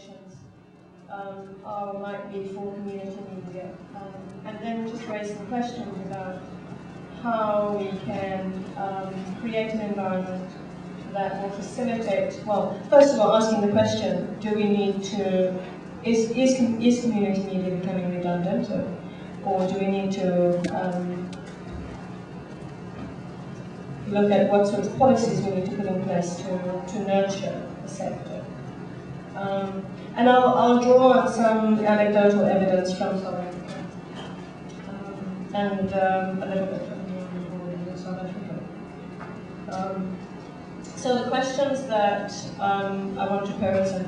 implications might be for community media, and then just raise some questions about how we can create an environment that will facilitate, well, first of all, asking the question, do we need to, is community media becoming redundant, or do we need to look at what sort of policies we need to put in place to nurture the sector? And I'll draw on some anecdotal evidence from South Africa, and a little bit from South Africa. So the questions that I want to pose and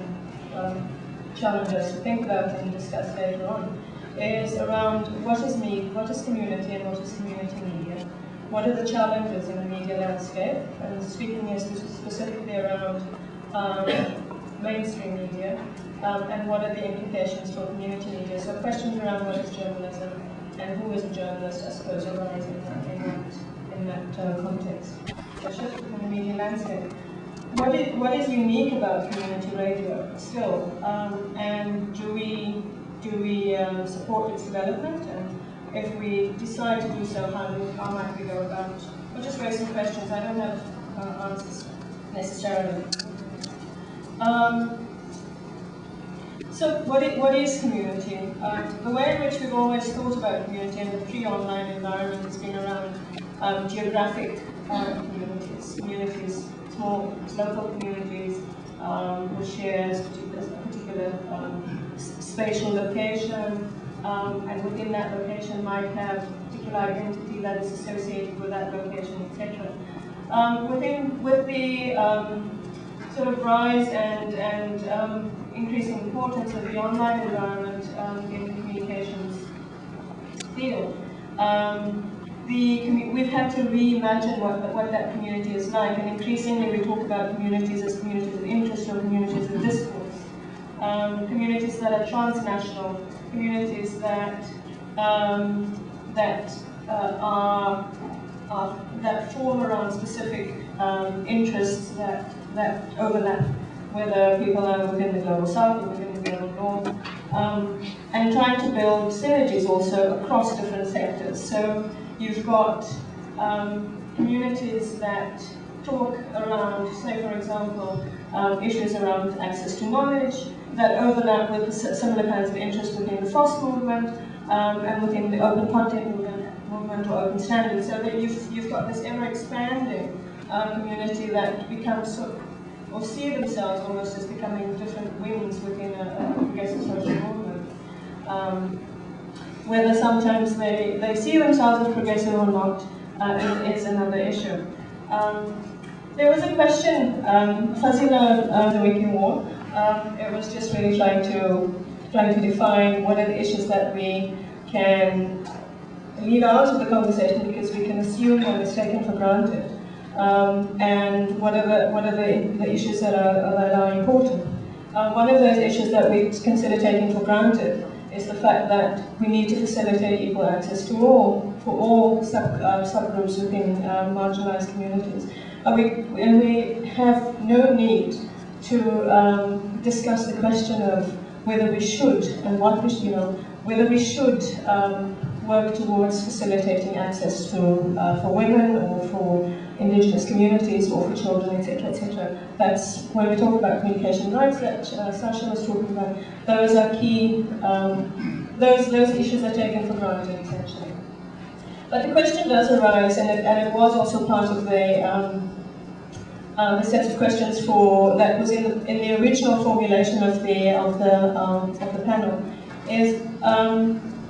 challenge us to think about and discuss later on is around what is community and what is community media? What are the challenges in the media landscape? And speaking specifically around mainstream media, and what are the implications for community media? So questions around what is journalism and who is a journalist, I suppose, arise in that context. A shift in the media landscape. What is unique about community radio still, and do we support its development? And if we decide to do so, how might we go about? I'll just raise some questions. I don't have answers necessarily. So what is community? The way in which we've always thought about community in the pre-online environment has been around geographic communities, small local communities which shares a particular spatial location, and within that location might have a particular identity that is associated with that location, etc. With the sort of rise and increasing importance of the online environment in the communications field, we've had to reimagine what that community is like, and increasingly we talk about communities as communities of interest or communities of discourse, communities that are transnational, communities that that form around specific interests that overlap, whether people are within the global south or within the global north, and trying to build synergies also across different sectors. So you've got communities that talk around, say for example, issues around access to knowledge that overlap with similar kinds of interests within the FOSS movement and within the open content movement or open standards, so that you've got this ever-expanding community that becomes or see themselves almost as becoming different wings within a progressive social movement. Whether sometimes they see themselves as progressive or not is another issue. There was a question, Fazila the Wiki War. It was just really trying to define what are the issues that we can leave out of the conversation because we can assume or is taken for granted, and what are the issues that are important. One of those issues that we consider taking for granted is the fact that we need to facilitate equal access to all subgroups within marginalized communities. And we have no need to discuss the question of whether we should and what we should, whether we should work towards facilitating access to for women or for indigenous communities or for children, etc., etc. That's when we talk about communication rights that Sasha was talking about. Those are key. Those issues are taken for granted essentially. But the question does arise, and it was also part of the set of questions that was in the original formulation of the panel, is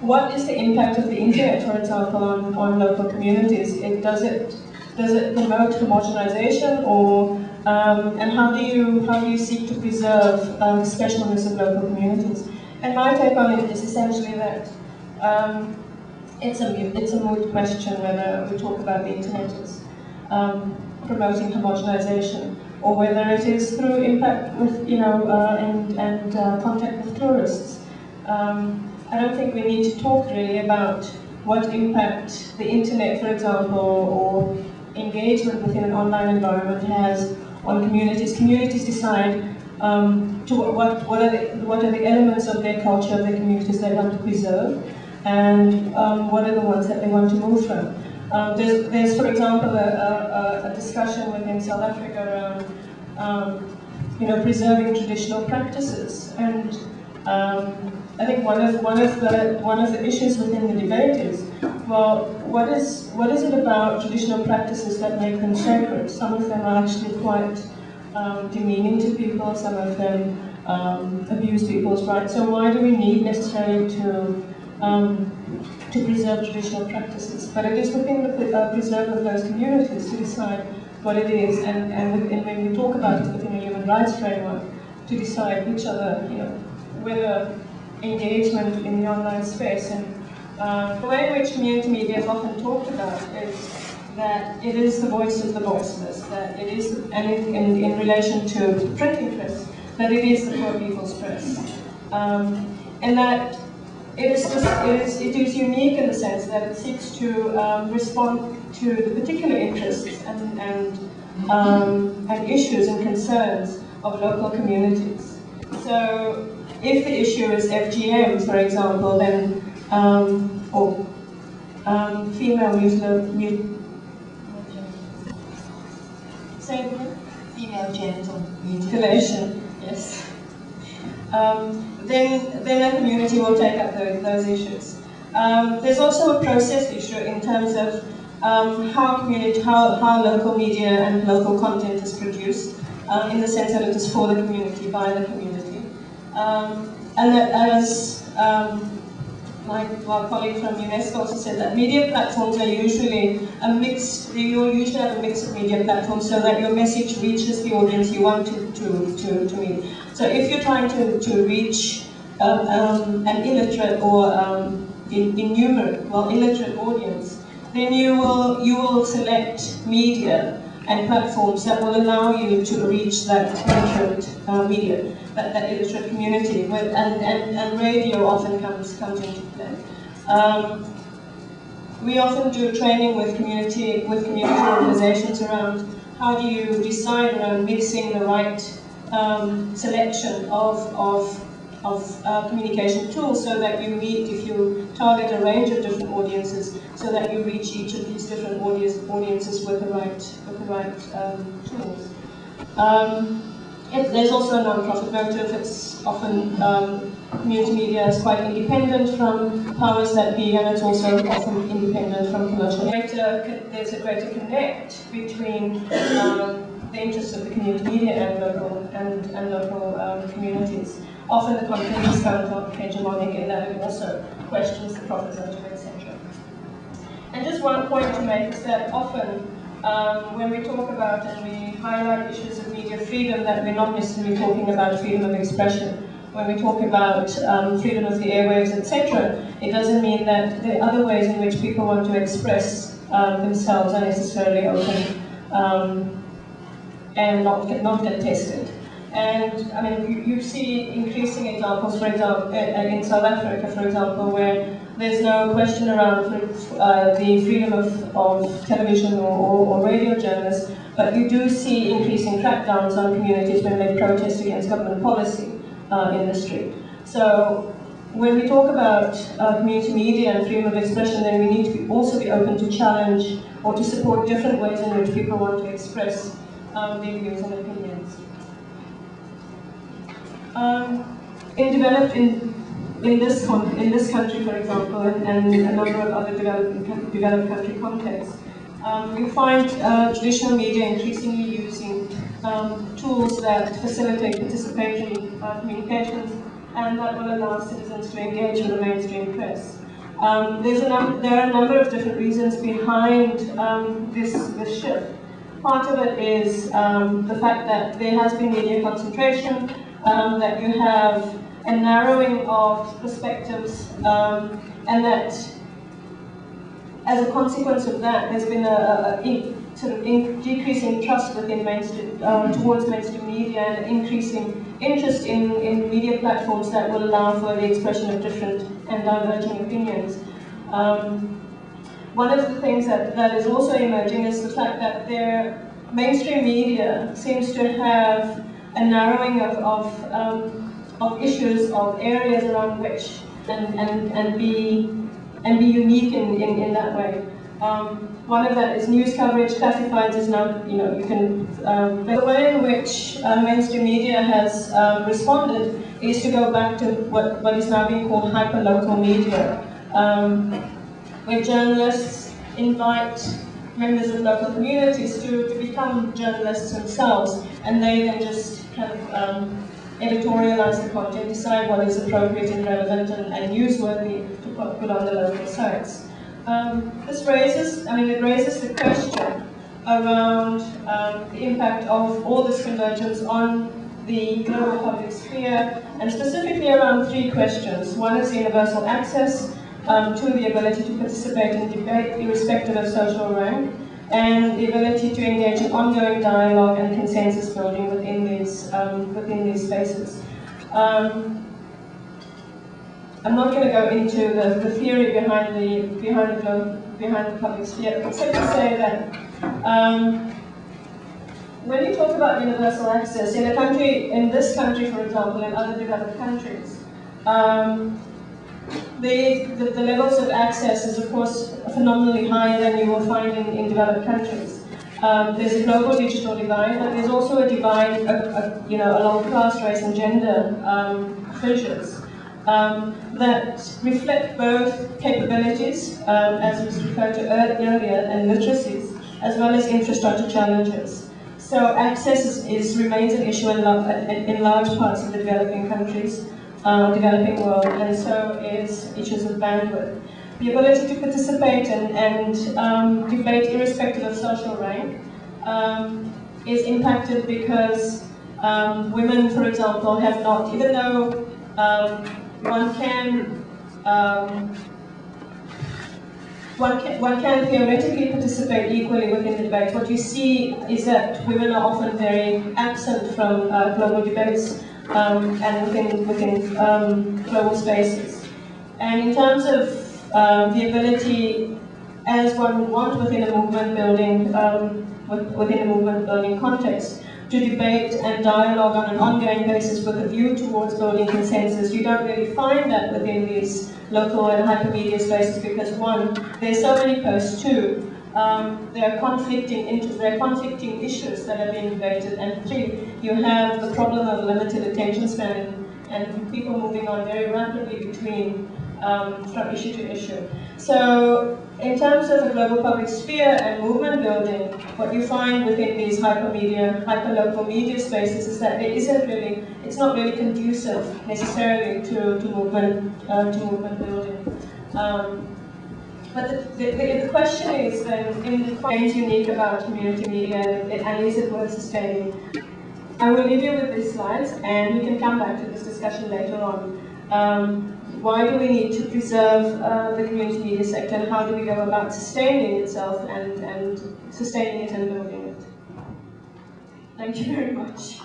what is the impact of the internet, for example, on local communities? Does it promote homogenization, or and how do you seek to preserve the specialness of local communities? And my take on it is essentially that it's a moot question whether we talk about the internet as promoting homogenization, or whether it is through impact with and contact with tourists. I don't think we need to talk really about what impact the internet, for example, or engagement within an online environment has on communities. Communities decide to what are the elements of their culture, of their communities they want to preserve, and what are the ones that they want to move from. There's, for example, a discussion within South Africa around preserving traditional practices, and I think one of the issues within the debate is, well, what is it about traditional practices that make them sacred? Some of them are actually quite demeaning to people. Some of them abuse people's rights. So why do we need necessarily to preserve traditional practices? But it is within the preserve of those communities to decide what it is, and when we talk about it within a human rights framework, to decide which other, whether engagement in the online space. And the way in which community media is often talked about is that it is the voice of the voiceless, that it is, and in relation to the printing press, that it is the poor people's press, and that it is unique in the sense that it seeks to respond to the particular interests and issues and concerns of local communities. So, if the issue is FGM, for example, then or female female genital mutilation, yes. Then a community will take up those issues. There's also a process issue in terms of how local media and local content is produced, in the sense that it is for the community, by the community. And that, as my colleague from UNESCO also said, that media platforms are usually a mix. You usually have a mix of media platforms so that your message reaches the audience you want to reach. So if you're trying to reach an illiterate or illiterate audience, then you will select media and platforms that will allow you to reach that illiterate media, that illiterate community, and radio often comes into play. We often do training with community organizations around how do you decide around mixing the right selection of communication tools so that you meet, if you target a range of different audiences, so that you reach each of these different audiences with the right tools. There's also a non-profit motive. It's often community media is quite independent from powers that be, and it's also often independent from commercial. There's a greater connect between the interests of the community media and local communities. Often the content is kind of hegemonic in that it also questions the profit motive, etc. And just one point to make is that often when we talk about and we highlight issues of media freedom, that we're not necessarily talking about freedom of expression. When we talk about freedom of the airwaves, etc., it doesn't mean that the other ways in which people want to express themselves are necessarily open and not contested. And I mean, you see increasing examples, for example, in South Africa, for example, where there's no question around the freedom of television or radio journalists, but you do see increasing crackdowns on communities when they protest against government policy in the street. So when we talk about community media and freedom of expression, then we need to also be open to challenge or to support different ways in which people want to express their views and opinions. In this country, for example, and a number of other developed country contexts, you find traditional media increasingly using tools that facilitate participatory communications and that will allow citizens to engage with the mainstream press. There are a number of different reasons behind this shift. Part of it is the fact that there has been media concentration, that you have a narrowing of perspectives, and that as a consequence of that, there's been a decrease in trust within towards mainstream media and increasing interest in media platforms that will allow for the expression of different and diverging opinions. One of the things that is also emerging is the fact that mainstream media seems to have a narrowing of issues, of areas around which, and be unique in that way. One of that is news coverage. Classifieds is now, you can, the way in which mainstream media has responded is to go back to what is now being called hyperlocal media, where journalists invite members of local communities to become journalists themselves, and they then just kind of editorialize the content, decide what is appropriate and relevant and newsworthy to put on the local sites. This raises the question around the impact of all this convergence on the global public sphere, and specifically around three questions. One is universal access, two, the ability to participate in debate irrespective of social rank, and the ability to engage in ongoing dialogue and consensus building within these spaces. I'm not going to go into the theory behind the public sphere, except to say that when you talk about universal access in this country, for example, and other developed countries, the levels of access is, of course, phenomenally higher than you will find in developed countries. There's a global digital divide, but there's also a divide, along class, race, and gender fissures that reflect both capabilities, as was referred to earlier, and literacies, as well as infrastructure challenges. So access remains an issue in large parts of the developing countries. Developing world, and so is issues of bandwidth. The ability to participate and debate irrespective of social rank is impacted because women, for example, have not, even though one can theoretically participate equally within the debate. What you see is that women are often very absent from global debates and within global spaces. And in terms of the ability, as one would want within a movement building context, to debate and dialogue on an ongoing basis with a view towards building consensus, you don't really find that within these local and hypermedia spaces because, one, there's so many posts. Two, there are conflicting interests, there are conflicting issues that are being debated, and three, you have the problem of limited attention span and people moving on very rapidly between from issue to issue. So, in terms of the global public sphere and movement building, what you find within these hyperlocal media spaces is that it's not really conducive necessarily to movement building. But the question is then, what is unique about community media and is it worth sustaining? I will leave you with these slides and we can come back to this discussion later on. Why do we need to preserve the community media sector, and how do we go about sustaining itself and sustaining it and building it? Thank you very much.